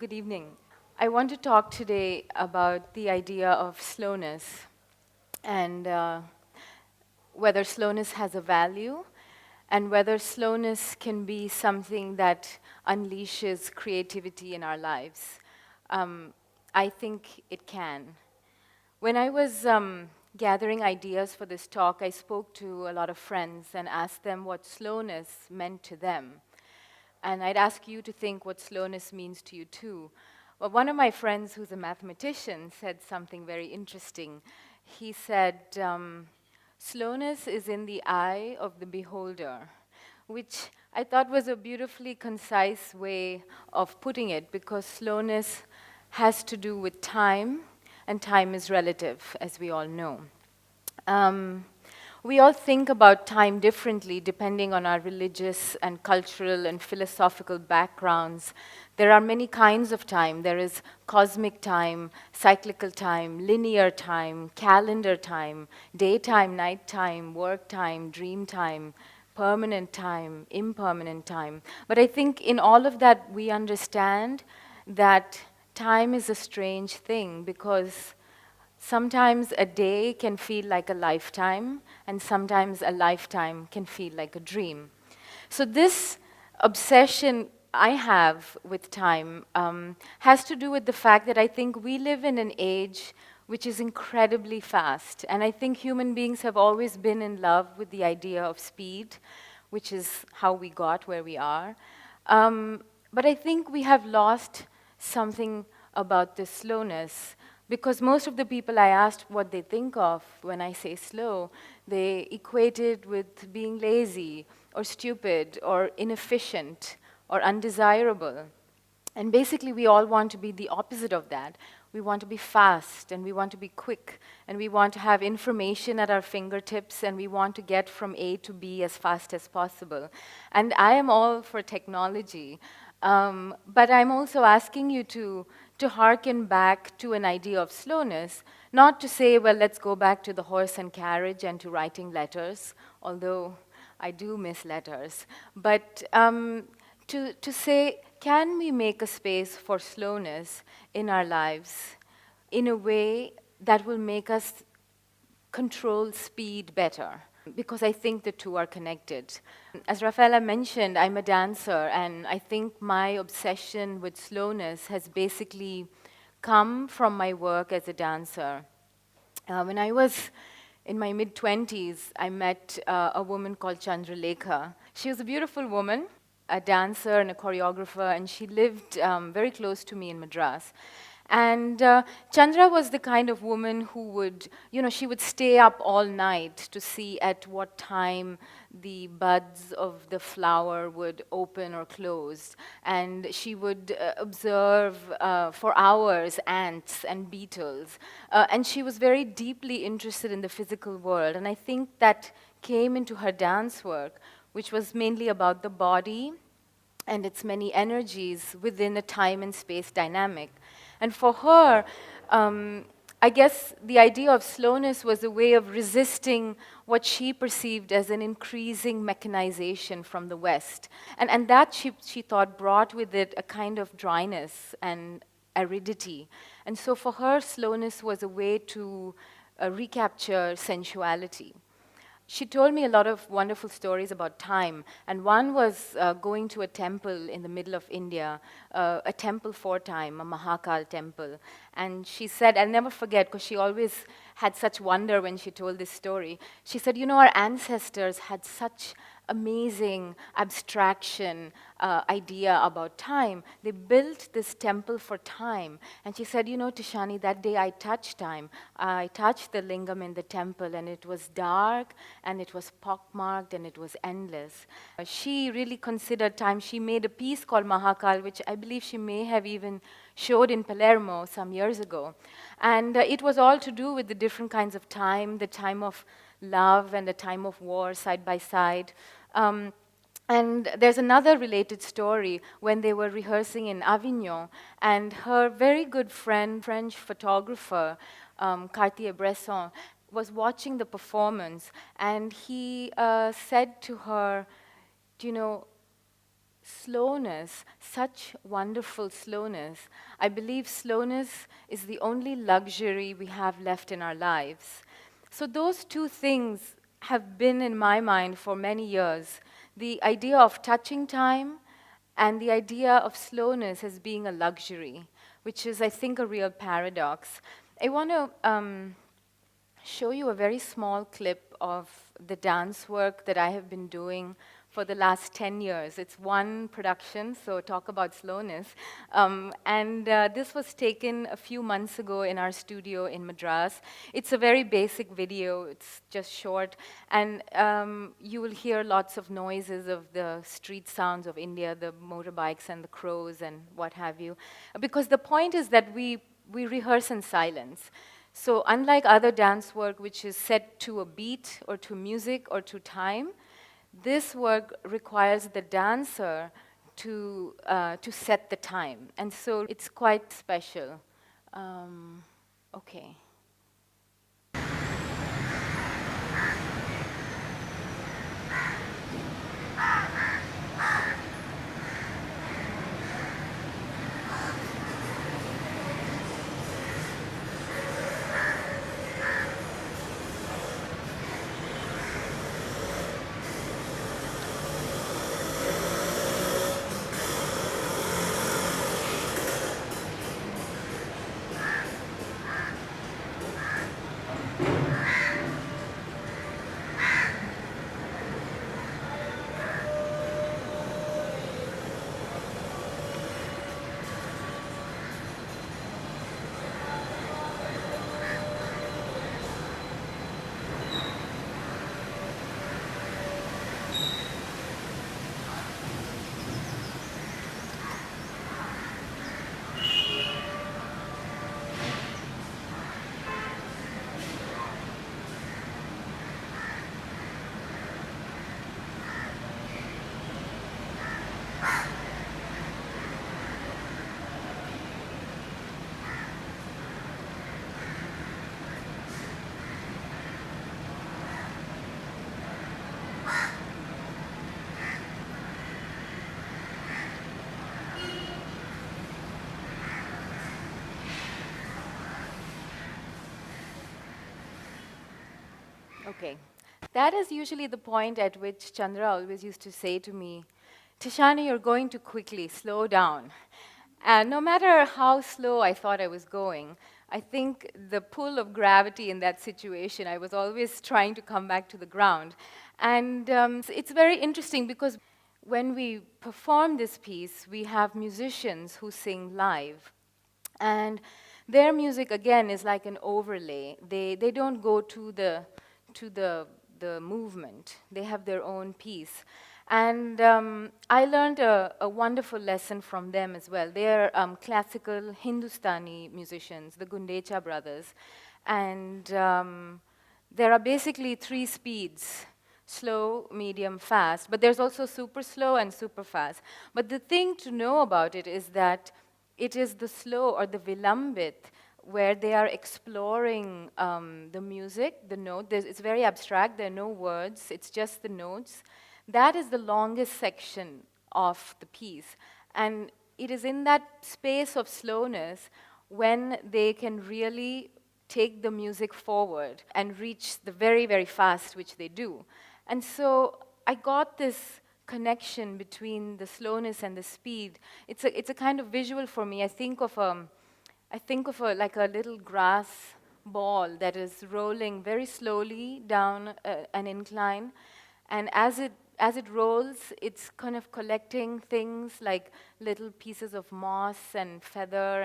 Good evening. I want to talk today about the idea of slowness and whether slowness has a value and whether slowness can be something that unleashes creativity in our lives. Um, I think it can. When I was gathering ideas for this talk, I spoke to a lot of friends and asked them what slowness meant to them. And I'd ask you to think what slowness means to you too. Well, one of my friends, who's a mathematician, said something very interesting. He said, slowness is in the eye of the beholder, which I thought was a beautifully concise way of putting it, because slowness has to do with time, and time is relative, as we all know. We all think about time differently depending on our religious and cultural and philosophical backgrounds. There are many kinds of time. There is cosmic time, cyclical time, linear time, calendar time, daytime, nighttime, work time, dream time, permanent time, impermanent time. But I think in all of that we understand that time is a strange thing, because sometimes a day can feel like a lifetime, and sometimes a lifetime can feel like a dream. So this obsession I have with time has to do with the fact that I think we live in an age which is incredibly fast. And I think human beings have always been in love with the idea of speed, which is how we got where we are. But I think we have lost something about this slowness, because most of the people I asked what they think of when I say slow, they equate it with being lazy or stupid or inefficient or undesirable. And basically, we all want to be the opposite of that. We want to be fast, and we want to be quick, and we want to have information at our fingertips, and we want to get from A to B as fast as possible. And I am all for technology, but I'm also asking you to hearken back to an idea of slowness, not to say, well, let's go back to the horse and carriage and to writing letters, although I do miss letters, but to say, can we make a space for slowness in our lives in a way that will make us control speed better? Because I think the two are connected. As Rafaela mentioned, I'm a dancer, and I think my obsession with slowness has basically come from my work as a dancer. When I was in my mid-20s, I met a woman called Chandralekha. She was a beautiful woman, a dancer and a choreographer, and she lived very close to me in Madras. And Chandra was the kind of woman who would, she would stay up all night to see at what time the buds of the flower would open or close. And she would observe for hours ants and beetles. And she was very deeply interested in the physical world. And I think that came into her dance work, which was mainly about the body and its many energies within a time and space dynamic. And for her, I guess the idea of slowness was a way of resisting what she perceived as an increasing mechanization from the West. And that she thought brought with it a kind of dryness and aridity. And so for her, slowness was a way to recapture sensuality. She told me a lot of wonderful stories about time, and one was going to a temple in the middle of India, a temple for time, a Mahakal temple. And she said, I'll never forget, because she always had such wonder when she told this story. She said, our ancestors had such amazing abstraction idea about time. They built this temple for time. And she said, Tishani, that day I touched time. I touched the lingam in the temple, and it was dark, and it was pockmarked, and it was endless. She really considered time. She made a piece called Mahakal, which I believe she may have even showed in Palermo some years ago. And it was all to do with the different kinds of time, the time of love and the time of war side by side. And there's another related story when they were rehearsing in Avignon, and her very good friend, French photographer, Cartier-Bresson, was watching the performance, and he said to her, slowness, such wonderful slowness. I believe slowness is the only luxury we have left in our lives. So those two things have been in my mind for many years. The idea of touching time and the idea of slowness as being a luxury, which is, I think, a real paradox. I want to show you a very small clip of the dance work that I have been doing for the last 10 years. It's one production, so talk about slowness. This was taken a few months ago in our studio in Madras. It's a very basic video, it's just short, and you will hear lots of noises of the street sounds of India, the motorbikes and the crows and what have you. Because the point is that we rehearse in silence. So unlike other dance work, which is set to a beat or to music or to time, this work requires the dancer to set the time. And so it's quite special. Okay. Okay. That is usually the point at which Chandra always used to say to me, Tishani, you're going too quickly, slow down. And no matter how slow I thought I was going, I think the pull of gravity in that situation, I was always trying to come back to the ground. And it's very interesting because when we perform this piece, we have musicians who sing live. And their music, again, is like an overlay. They don't go to the movement. They have their own piece. And I learned a wonderful lesson from them as well. They're classical Hindustani musicians, the Gundecha brothers. And there are basically 3 speeds: slow, medium, fast. But there's also super slow and super fast. But the thing to know about it is that it is the slow or the vilambit where they are exploring the music, the note. It's very abstract, there are no words, it's just the notes. That is the longest section of the piece. And it is in that space of slowness when they can really take the music forward and reach the very, very fast, which they do. And so I got this connection between the slowness and the speed. It's a kind of visual for me. I think of like a little grass ball that is rolling very slowly down an incline, and as it rolls, it's kind of collecting things like little pieces of moss and feather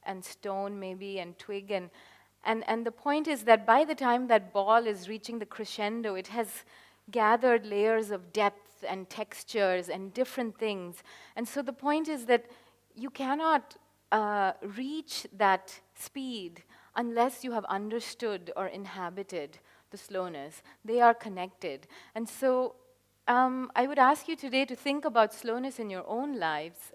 and stone maybe and twig and the point is that by the time that ball is reaching the crescendo, it has gathered layers of depth and textures and different things. And so the point is that you cannot reach that speed unless you have understood or inhabited the slowness. They are connected. And so I would ask you today to think about slowness in your own lives.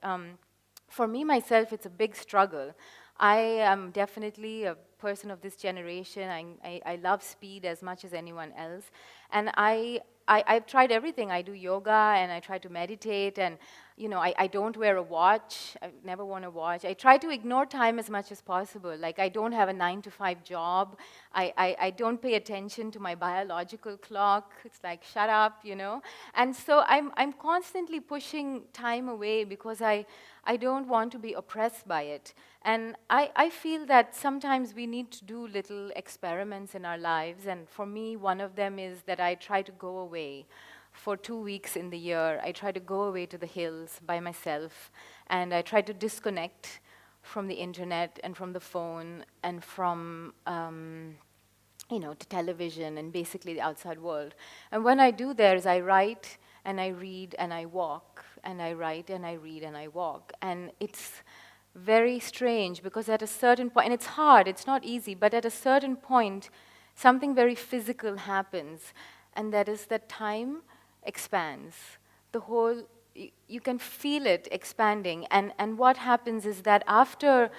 For me, myself, it's a big struggle. I am definitely a person of this generation. I love speed as much as anyone else. And I've tried everything. I do yoga and I try to meditate, and You know, I don't wear a watch. I've never worn a watch. I try to ignore time as much as possible. Like, I don't have a 9-to-5 job. I don't pay attention to my biological clock. It's like, shut up, you know? And so I'm constantly pushing time away because I don't want to be oppressed by it. And I feel that sometimes we need to do little experiments in our lives. And for me, one of them is that I try to go away. For 2 weeks in the year, I try to go away to the hills by myself, and I try to disconnect from the internet and from the phone and from you know, to television and basically the outside world. And when I do there is I write and I read and I walk, and I write and I read and I walk. And it's very strange because at a certain point, and it's hard, it's not easy, but at a certain point, something very physical happens, and that is that time expands. The whole, you can feel it expanding. And what happens is that after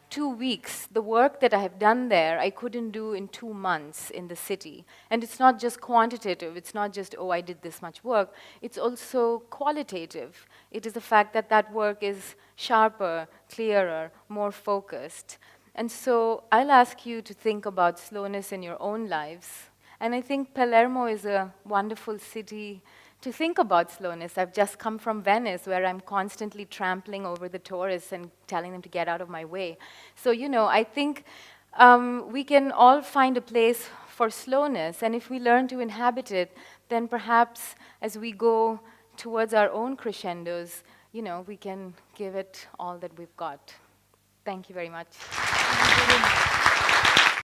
2 weeks, the work that I have done there, I couldn't do in 2 months in the city. And it's not just quantitative, it's not just, oh, I did this much work, it's also qualitative. It is the fact that that work is sharper, clearer, more focused. And so I'll ask you to think about slowness in your own lives. And I think Palermo is a wonderful city to think about slowness. I've just come from Venice, where I'm constantly trampling over the tourists and telling them to get out of my way. So, you know, I think we can all find a place for slowness, and if we learn to inhabit it, then perhaps as we go towards our own crescendos, you know, we can give it all that we've got. Thank you very much.